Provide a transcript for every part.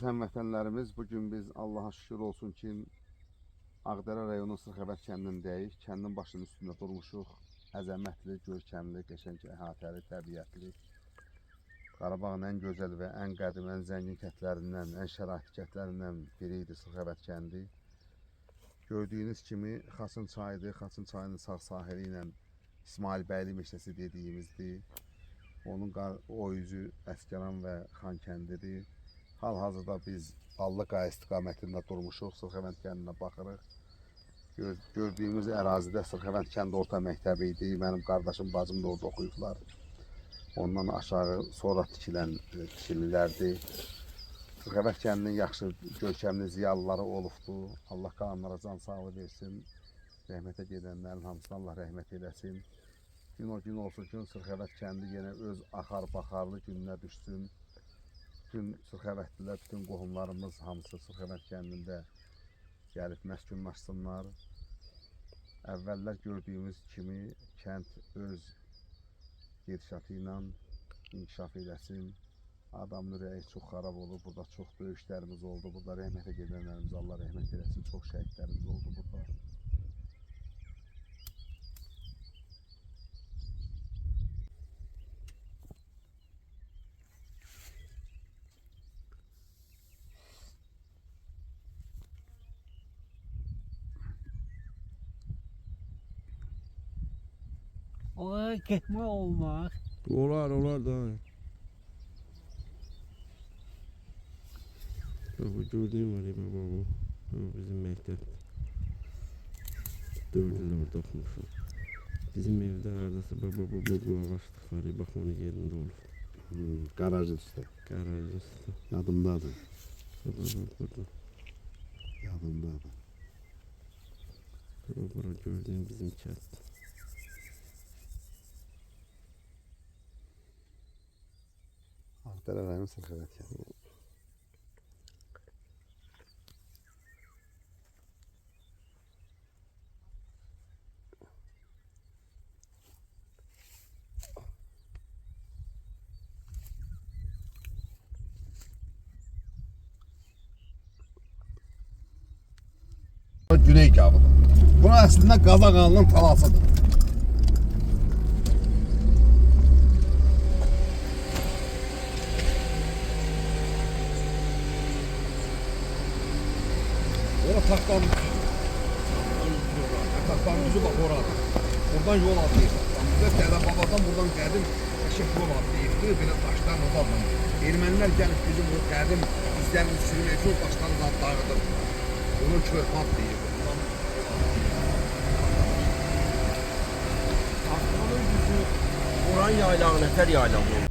Əziz həmvətənlərimiz, bugün biz Allaha şükür olsun ki, Ağdərə rayonu Sırxavət kəndindəyik. Kəndin başının üstündə durmuşuq. Əzəmətli, görkəmli, qəşəng, əhatəli, təbiətli. Qarabağın ən gözəl və ən qədim, ən zəngin kəndlərindən, ən şəraitli kəndlərindən biri idi Sırxavət kəndi. Gördüyünüz kimi Xaçın çayıdır. Xaçın çayının sağ sahili ilə İsmail Bəyli meşəsi dediyimizdir. Onun o üzü Əsgəran və Xan kəndidir. Hal-hazırda biz Ballıqaya istiqamətində durmuşuq, Sırxavənd kəndinə baxırıq. Gördüyümüz ərazidə Sırxavənd kəndi orta məktəbi idi. Mənim qardaşım, bacım da orada oxuyublar. Ondan aşağı sonra tikililərdir. Sırxavənd kəndinin yaxşı, görkəmli ziyalıları olubdu. Allah qalanlara can sağlığı versin. Rəhmətə gedənlərin hamısına Allah rəhmət eləsin. Gün o gün olsun ki, Sırxavənd kəndi yenə öz axar-baxarlı gününə düşsün. Bütün Sırxavəndlilər, bütün qohumlarımız hamısı Sırxavənd kəndində gəlib məskunlaşsınlar. Əvvəllər gördüyümüz kimi kənd öz gedişatı ilə inkişaf eləsin. Adamın ürəyi çox xarab olub, burada çox döyüşlərimiz oldu. Burada rəhmətə gedənlərimiz Allah rəhmət eləsin, çox şəhidlərimiz oldu burada. Oraya gitme olmaz. Olar da. Bak bu gördüğüm var ya bu. Bizim mektep. Dördüler orada okumuşum. Bizim evde aradası bu ağaçlık var ya, bak onun yerinde olur. Garajın üstü. Garajın üstü. Yadımdadır. Burada. Yadımdadır. Burada gördüğüm bizim kent. Ağdərə rayonu Sırxavət kəndi. Güney Gavıdır. Bu əslində Qazaqanlının talasıdır. Ora taxtanın düzü bax oradır. Buradan yol atıyır. Dədə babadan buradan qədim eşek yol atıyırdı. Belə daşlarla uzatla. Ermənilər gəlib bizim bu qədim izlərimiz sürümək üçün daşlarla dağıdır. Onu körpət deyir. Taxtanın düzü Oran yaylağı, Nətər yaylağı olur.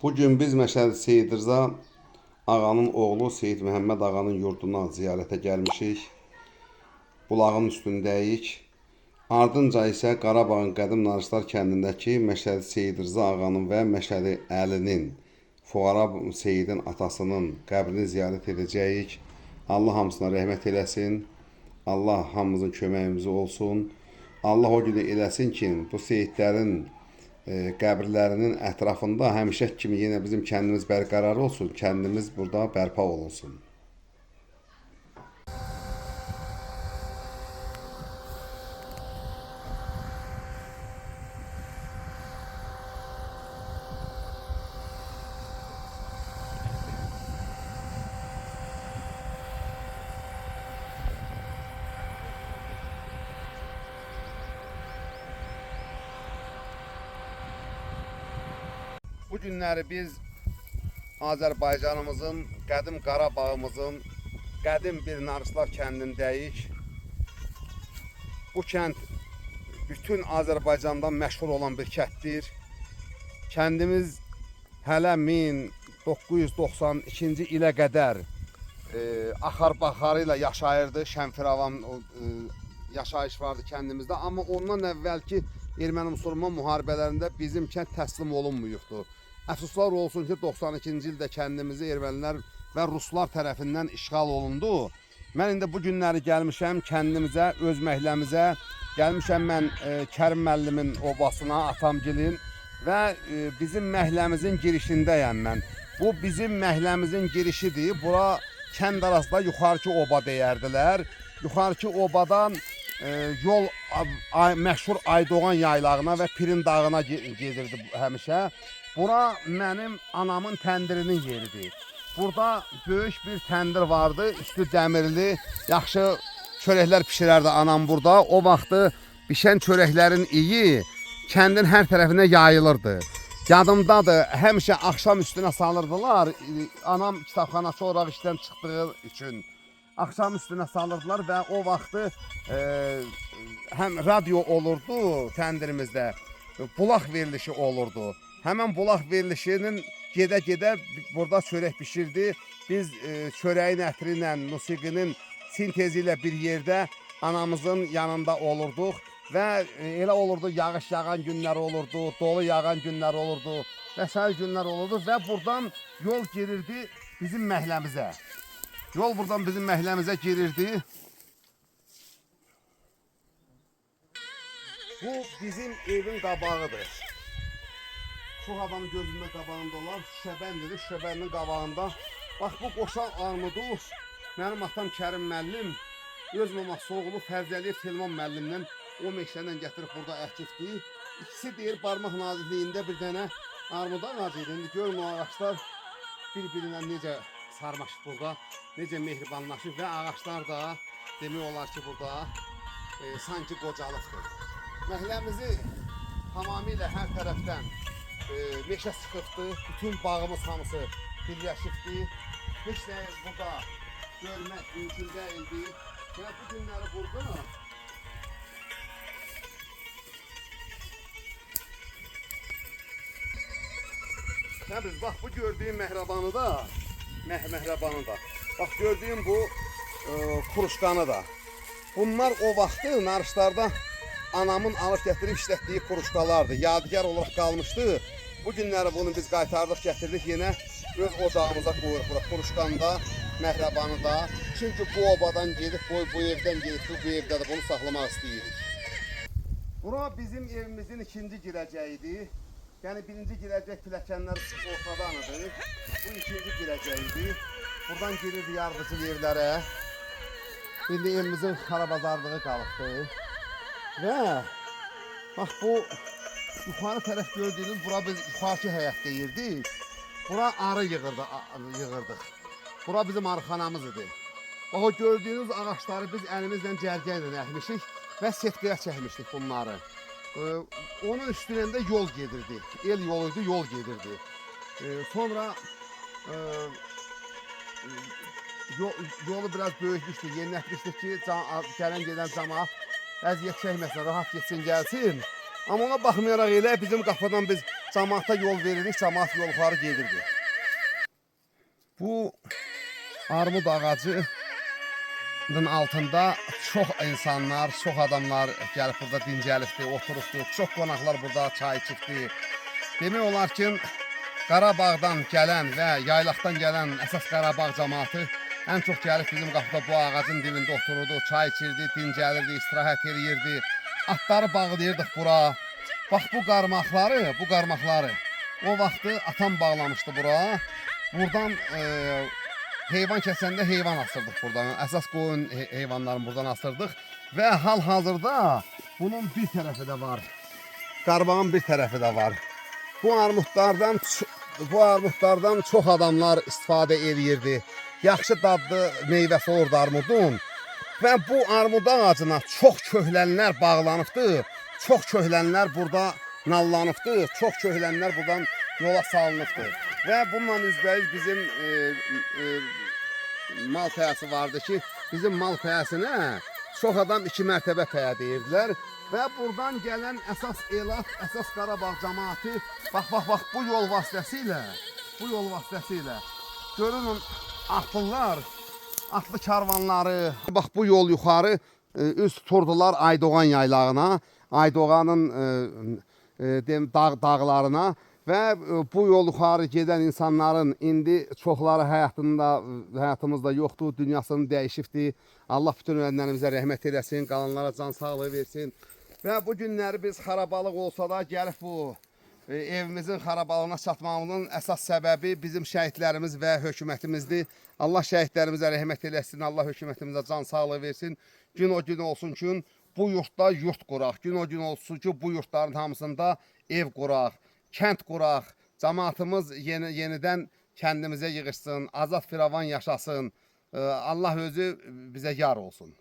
Bugün biz Məşədi Seyid Rza ağanın oğlu Seyid Məhəmməd ağanın yurduna ziyarətə gəlmişik. Bulağın üstündəyik. Ardınca isə Qarabağın Qədim Narışlar kəndindəki Məşədi Seyid Rza ağanın və Məşədi Əlinin, Fuara Seyidin atasının qəbrini ziyarət edəcəyik. Allah hamısına rəhmət eləsin. Allah hamımızın köməyimizi olsun. Allah o günü eləsin ki, bu seyidlərin qəbirlərinin ətrafında həmişə kimi yenə bizim kəndimiz bərqərar olsun, kəndimiz burada bərpa olunsun. Bu günləri biz Azərbaycanımızın, qədim Qarabağımızın, qədim bir Narışlar kəndindəyik. Bu kənd bütün Azərbaycandan məşhur olan bir kənddir. Kəndimiz hələ 1992-ci ilə qədər axar-baxarı ilə yaşayırdı. Şənfiravan yaşayış vardı kəndimizdə. Amma ondan əvvəlki Erməni-Müsəlman müharibələrində bizim kənd təslim olunmuyubdur. Əfsuslar olsun ki, 92-ci ildə kəndimizi ermənilər və ruslar tərəfindən işğal olundu. Mən indi bu günləri gəlmişəm kəndimizə, öz məhəlləmizə. Gəlmişəm mən Kərim müəllimin obasına, atamgilin və bizim məhəlləmizin girişindəyəm mən. Bu bizim məhəlləmizin girişidir. Bura kənd arasında yuxarıki oba deyərdilər. Yuxarıki obadan yol məşhur Aydoğan yaylağına və Pirin dağına gedirdi həmişə. Bura mənim anamın təndirinin yeridir. Burada böyük bir təndir vardı, üstü dəmirli, yaxşı çörəklər pişirərdi anam burada. O vaxtı bişən çörəklərin iyi kəndin hər tərəfinə yayılırdı. Yadımdadır, həmişə axşam üstünə salırdılar. Anam kitabxanaçı olaraq işdən çıxdığı üçün axşam üstünə salırdılar və o vaxtı həm radio olurdu təndirimizdə, bulaq verilişi olurdu. Həmən bulaq verilişinin gedə-gedə burada çörək pişirdi. Biz çörəyin ətri ilə, musiqinin sintezi ilə bir yerdə anamızın yanında olurduq. Və elə olurdu, yağış yağan günlər olurdu, dolu yağan günlər olurdu və sair günlər olurdu. Və buradan yol girirdi bizim məhəlləmizə. Yol buradan bizim məhəlləmizə girirdi. Bu bizim evin qabağıdır. Şu havanın gözündə qabağında olan şüşəbəndir. Şüşəbənin qabağında. Bax bu qoşan armudu mənim atam Kərim müəllim öz maması oğlu Fərzəliyev Telman müəllimlə o meşədən gətirib burada əkibdi. İkisi deyir barmaq nazikliyində bir dənə armud ağacı idi. İndi görün o ağaçlar bir-birinə necə sarmaşıb burada, necə mehribanlaşıb və ağaçlar da demək olar ki burada sanki qocalıqdır. Məhəlləmizi tamamilə hər tərəfdən meşə sıxıbdır, bütün bağımız hamısı birləşibdir. Heç nə burada görmək mümkün deyildi. Və bu günləri burada Təbriz, bax bu gördüyüm məhrabanı da, bax gördüyüm bu kuruşkanı da. Bunlar o vaxtı narışlarda anamın alıb gətirib işlətdiyi kuruşkalardır. Yadigar olaraq qalmışdı. Bu günləri bunu biz qaytardıq, gətirdik yenə öz ocağımıza qoyuruq bura. Kuruşkanı da, məhrabanı da. Çünki bu obadan gedib, bu evdən gedib, bu evdə də bunu saxlamaq istəyirik. Bura bizim evimizin ikinci girəcəyidir. Yəni birinci girəcək pilləkənlər ortadanıdır. Bu ikinci girəcəyidir. Buradan girir yardıcıl evlərə. İndi evimizin xarabazarlığı qalıbdır. Və bax bu yuxarı tərəf gördüyünüz bura biz yuxarıki həyət deyirdik. Bura arı yığırdıq. Bura bizim arıxanamız idi. Bax o gördüyünüz ağaçları biz əlimizlə cərgə ilə əkmişik və setqaya çəkmişdik bunları. Onun üstündə yol gedirdi. El yoluydu, yol gedirdi. Sonra yolu biraz böyütmüşdü, yenilətmişdik ki, gələn gedən cəmaat əziyyət çəkməsin, rahat getsin, gəlsin. Amma ona baxmayaraq elə bizim qapıdan biz cəmaata yol veririk, cəmaat yolları gedirdi. Bu armud ağacı ağacın altında çox insanlar, çox adamlar gəlib burada dincəlibdi, oturubdu. Çox qonaqlar burada çay içibdi. Demək olar ki, Qarabağdan gələn və yaylaqdan gələn əsas Qarabağ cəmaatı ən çox gəlib bizim qapıda bu ağacın dibində otururdu, çay içirdi, dincəlirdi, istirahət edirdi. Atları bağlayırdıq bura. Bax bu qarmaqları o vaxtı atam bağlamışdı bura. Buradan heyvan kəsəndə heyvan asırdıq buradan. Əsas qoyun heyvanlarını buradan asırdıq. Və hal-hazırda bunun bir tərəfi də var. Qarmağın bir tərəfi də var. Bu armudlardan çox adamlar istifadə edirdi. Yaxşı dadlı meyvəsi olurdu armudun. Və bu armud ağacına çox köhlənlər bağlanıbdı. Çox köhlənlər burada nallanıbdı. Çox köhlənlər buradan yola salınıbdı. Və bununla üzbəyiz bizim mal pəyəsi vardı ki, bizim mal pəyəsinə çox adam 2 mərtəbə pəyə deyirdilər. Və buradan gələn əsas elat, əsas Qarabağ cəmaatı bax bu yol vasitəsilə görünün atlılar, atlı karvanları, bax bu yol yuxarı üst tuturdular Aydoğan yaylağına, Aydoğanın dağlarına və bu yol yuxarı gedən insanların indi çoxları həyatımızda yoxdur, dünyasını dəyişibdir. Allah bütün ölənlərimizə rəhmət eləsin, qalanlara can sağlığı versin. Və bu günləri biz xarabalıq olsa da gəlib bu evimizin xarabalığına çatmağımızın əsas səbəbi bizim şəhidlərimiz və hökumətimizdir. Allah şəhidlərimizə rəhmət eləsin, Allah hökumətimizə can sağlığı versin. Gün o gün olsun ki, bu yurtda yurt quraq. Gün o gün olsun ki, bu yurtların hamısında ev quraq, kənd quraq. Cəmaatımız yenidən kəndimizə yığışsın, azad firavan yaşasın. Allah özü bizə yar olsun.